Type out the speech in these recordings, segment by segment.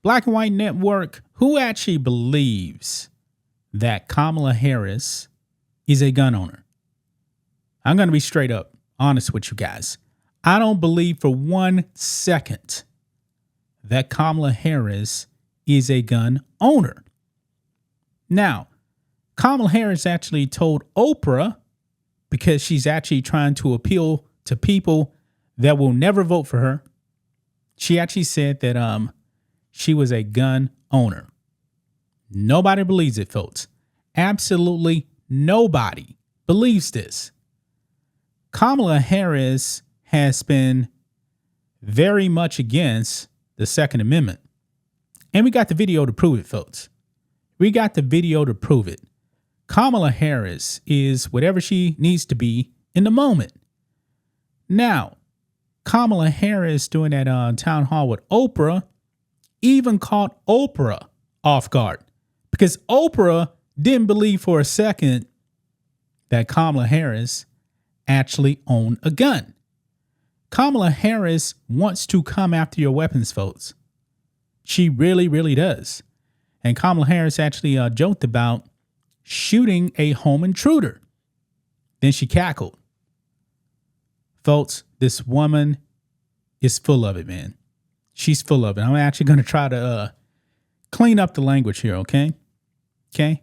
Black and White Network, who actually believes that Kamala Harris is a gun owner? I'm going to be straight up honest with you guys. I don't believe for 1 second that Kamala Harris is a gun owner. Now, Kamala Harris actually told Oprah, because she's actually trying to appeal to people that will never vote for her. She actually said that she was a gun owner. Nobody believes it, folks. Absolutely nobody believes this. Kamala Harris has been very much against the Second Amendment. And we got the video to prove it, folks. We got the video to prove it. Kamala Harris is whatever she needs to be in the moment. Now, Kamala Harris doing that town hall with Oprah even caught Oprah off guard, because Oprah didn't believe for a second that Kamala Harris actually owned a gun. Kamala Harris wants to come after your weapons, folks. She really, really does. And Kamala Harris actually joked about shooting a home intruder. Then she cackled. Folks, this woman is full of it, man. She's full of it. I'm actually going to try to clean up the language here, okay? Okay?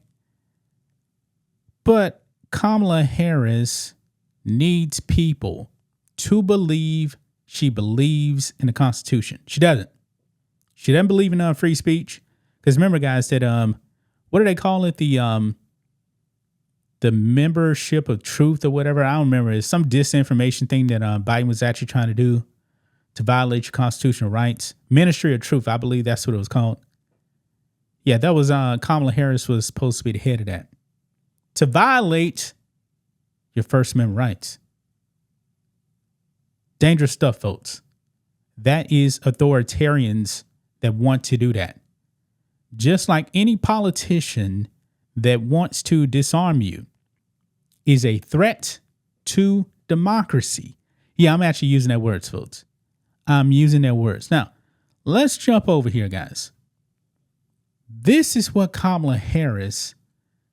But Kamala Harris needs people to believe she believes in the Constitution. She doesn't. She doesn't believe in free speech. Because remember, guys, that what do they call it? The membership of truth or whatever. I don't remember. It's some disinformation thing that Biden was actually trying to do to violate your constitutional rights. Ministry of Truth. I believe that's what it was called. Yeah, that was Kamala Harris was supposed to be the head of that. To violate your First Amendment rights. Dangerous stuff, folks. That is authoritarians that want to do that. Just like any politician that wants to disarm you is a threat to democracy. Yeah, I'm actually using that words, folks. I'm using their words. Now, let's jump over here, guys. This is what Kamala Harris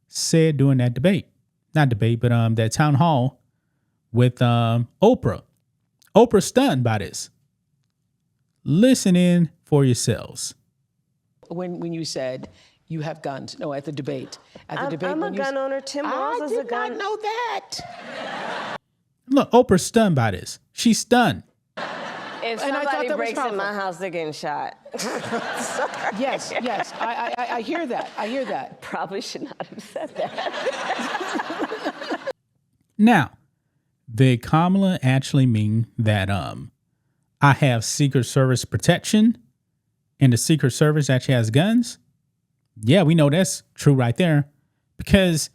said during that debate. Not debate, but that town hall with Oprah. Oprah's stunned by this. Listen in for yourselves. When you said you have guns, no, at the debate. At the debate, I'm a gun owner. Tim Walz is a gun. I did not know that. Look, Oprah's stunned by this. She's stunned. If And I thought somebody that was breaks in powerful. my house, they're getting shot. Yes, I hear that. I hear that. Probably should not have said that. Now, did Kamala actually mean that I have Secret Service protection and the Secret Service actually has guns? Yeah, we know that's true right there. Because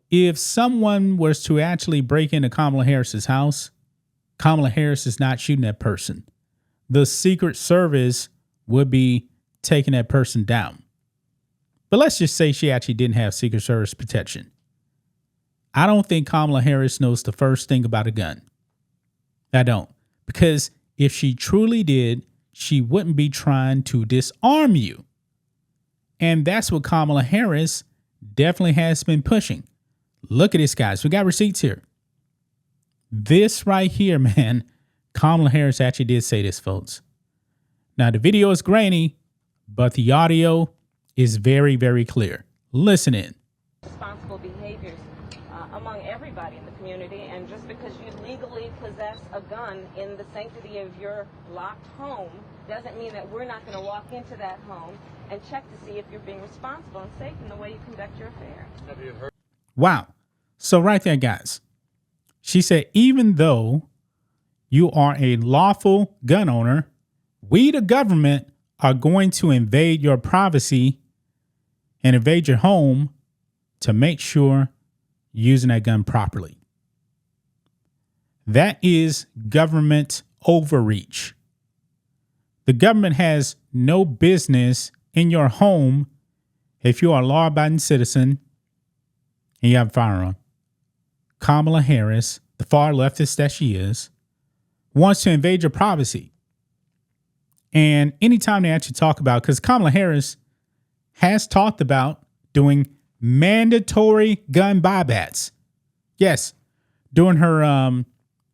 if someone was to actually break into Kamala Harris's house, Kamala Harris is not shooting that person. The Secret Service would be taking that person down. But let's just say she actually didn't have Secret Service protection. I don't think Kamala Harris knows the first thing about a gun. I don't. Because if she truly did, she wouldn't be trying to disarm you. And that's what Kamala Harris definitely has been pushing. Look at this, guys. We got receipts here. This right here, man. Kamala Harris actually did say this, folks. Now, the video is grainy, but the audio is very, very clear. Listen in. Responsible behaviors among everybody in the community, and just because you legally possess a gun in the sanctity of your locked home doesn't mean that we're not going to walk into that home and check to see if you're being responsible and safe in the way you conduct your affairs. Wow. So right there, guys, she said, even though you are a lawful gun owner, we, the government, are going to invade your privacy and invade your home to make sure you're using that gun properly. That is government overreach. The government has no business in your home if you are a law-abiding citizen and you have a firearm. Kamala Harris, the far leftist that she is, wants to invade your privacy. And anytime they actually talk about, because Kamala Harris has talked about doing mandatory gun buybacks. Yes, during her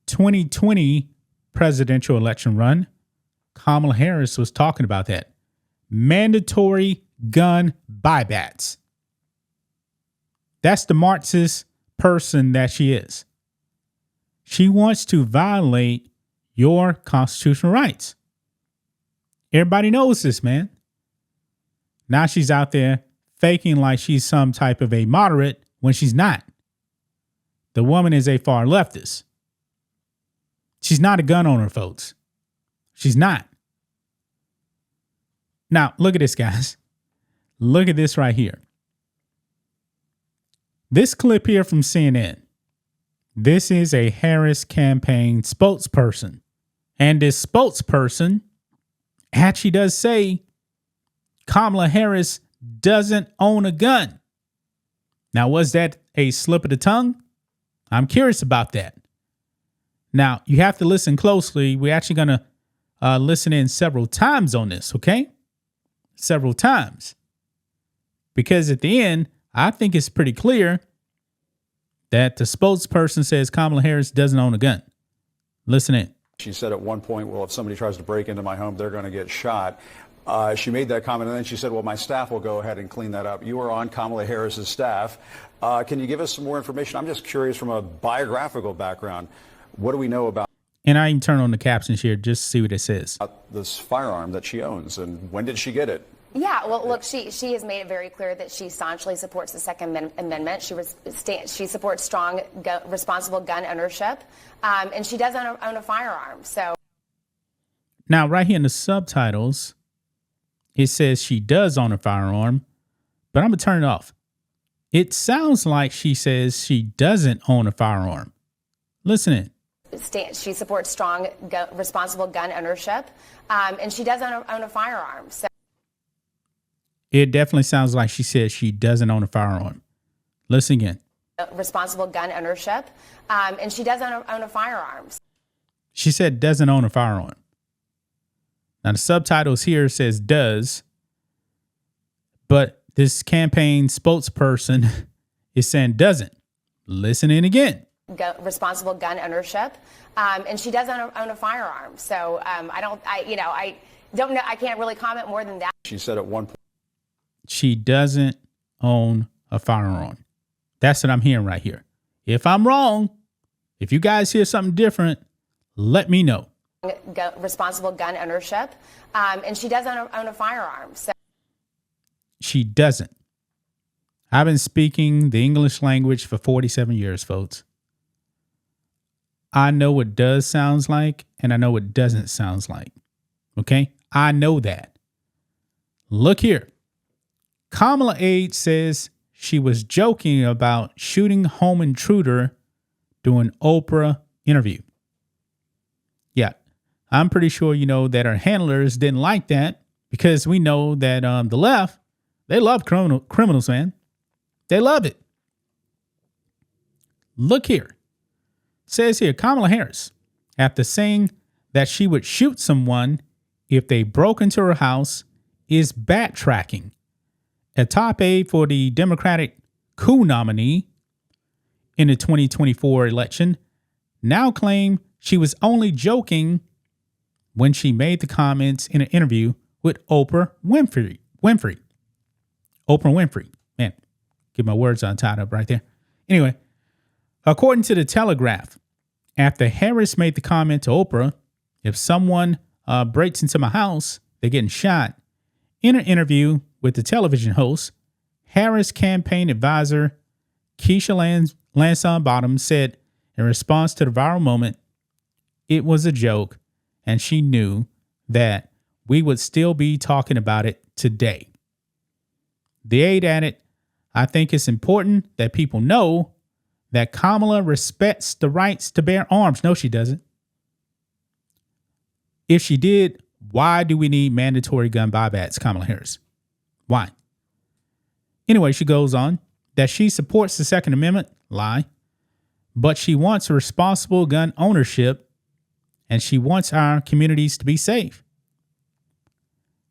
2020 presidential election run, Kamala Harris was talking about that. Mandatory gun buybacks. That's the Marxist person that she is. She wants to violate your constitutional rights. Everybody knows this, man. Now she's out there faking like she's some type of a moderate when she's not. The woman is a far leftist. She's not a gun owner, folks. She's not. Now, look at this, guys. Look at this right here. This clip here from CNN. This is a Harris campaign spokesperson. And this spokesperson actually does say Kamala Harris doesn't own a gun. Now, was that a slip of the tongue? I'm curious about that. Now, you have to listen closely. We're actually going to listen in several times on this, okay? Several times. Because at the end, I think it's pretty clear that the spokesperson says Kamala Harris doesn't own a gun. Listen in. She said at one point, well, if somebody tries to break into my home, they're going to get shot. She made that comment, and then she said, well, my staff will go ahead and clean that up. You are on Kamala Harris's staff. Can you give us some more information? I'm just curious from a biographical background. What do we know about And I even turn on the captions here just to see what it says. this firearm that she owns, and when did she get it? Yeah, well, look, she has made it very clear that she staunchly supports the Second Amendment. She supports strong, responsible gun ownership, and she does own a firearm. So Now, right here in the subtitles, it says she does own a firearm, but I'm going to turn it off. It sounds like she says she doesn't own a firearm. Listen in. she supports strong, responsible gun ownership, and she does own a firearm. So It definitely sounds like she says she doesn't own a firearm. Listen again. responsible gun ownership, and she does own a firearm. She said doesn't own a firearm. Now the subtitles here says does, but this campaign spokesperson is saying doesn't. Listen in again. Responsible gun ownership, and she does own a firearm. So I don't know. I can't really comment more than that. She said at one point. She doesn't own a firearm. That's what I'm hearing right here. If I'm wrong, if you guys hear something different, let me know. Responsible gun ownership, and she does own a firearm. So She doesn't. I've been speaking the English language for 47 years, folks. I know what does sounds like, and I know what doesn't sounds like. Okay? I know that. Look here. Kamala aide says she was joking about shooting home intruder during Oprah interview. Yeah, I'm pretty sure you know that her handlers didn't like that because we know that the left, they love criminals, man. They love it. Look here. Says here, Kamala Harris, after saying that she would shoot someone if they broke into her house, is backtracking. A top aide for the Democratic coup nominee in the 2024 election now claimed she was only joking when she made the comments in an interview with Oprah Winfrey. Oprah Winfrey. Man, get my words untied up right there. Anyway, according to the Telegraph, after Harris made the comment to Oprah, if someone breaks into my house, they're getting shot. In an interview with the television host, Harris campaign advisor Keisha Lansing Bottoms said in response to the viral moment, it was a joke, and she knew that we would still be talking about it today. The aide added, I think it's important that people know that Kamala respects the rights to bear arms. No, she doesn't. If she did, why do we need mandatory gun buybacks, Kamala Harris? Why? Anyway, she goes on that she supports the Second Amendment, lie, but she wants responsible gun ownership and she wants our communities to be safe.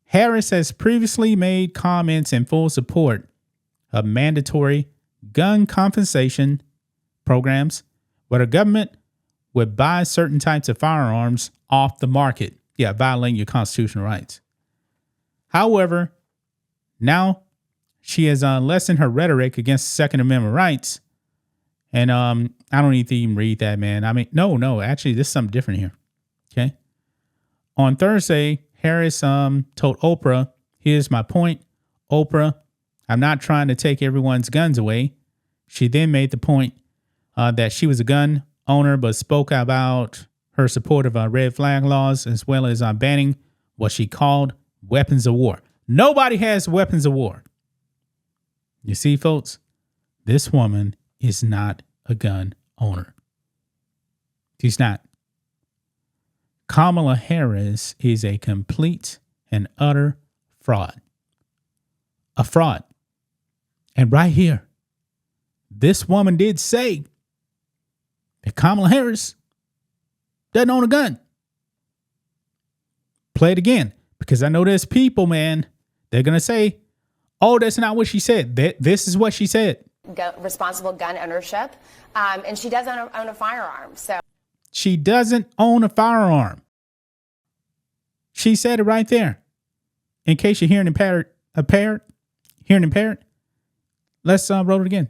Harris has previously made comments in full support of mandatory gun compensation programs where the government would buy certain types of firearms off the market. Yeah, violating your constitutional rights. However, now she has lessened her rhetoric against Second Amendment rights. And I don't need to even read that, man. I mean, no, actually, this is something different here. Okay. On Thursday, Harris told Oprah, here's my point. Oprah, I'm not trying to take everyone's guns away. She then made the point that she was a gun owner, but spoke about her support of red flag laws as well as banning what she called weapons of war. Nobody has weapons of war. You see, folks, this woman is not a gun owner. She's not. Kamala Harris is a complete and utter fraud. A fraud. And right here, this woman did say that Kamala Harris doesn't own a gun. Play it again, because I know there's people, man, they're going to say, oh, that's not what she said. This is what she said. Responsible gun ownership. And she does own a firearm. So she doesn't own a firearm. She said it right there. In case you're hearing impaired, let's roll it again.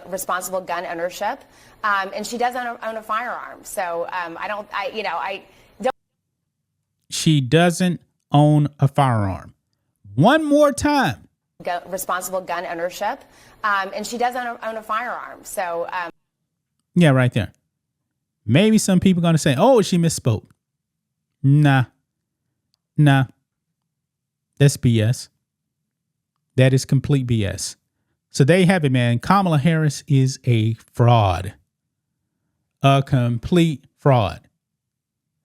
Responsible gun ownership. And she does own a firearm. So I don't. She doesn't own a firearm. One more time. Responsible gun ownership. And she does own a firearm. So yeah, right there. Maybe some people are going to say, oh, she misspoke. Nah. That's BS. That is complete BS. So there you have it, man. Kamala Harris is a fraud. A complete fraud.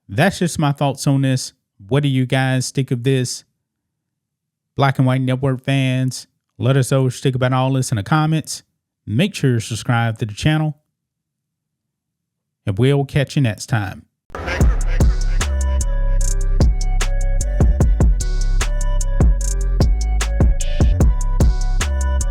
That's just my thoughts on this. What do you guys think of this? Black and White Network fans, let us know what you think about all this in the comments. Make sure you subscribe to the channel. And we'll catch you next time.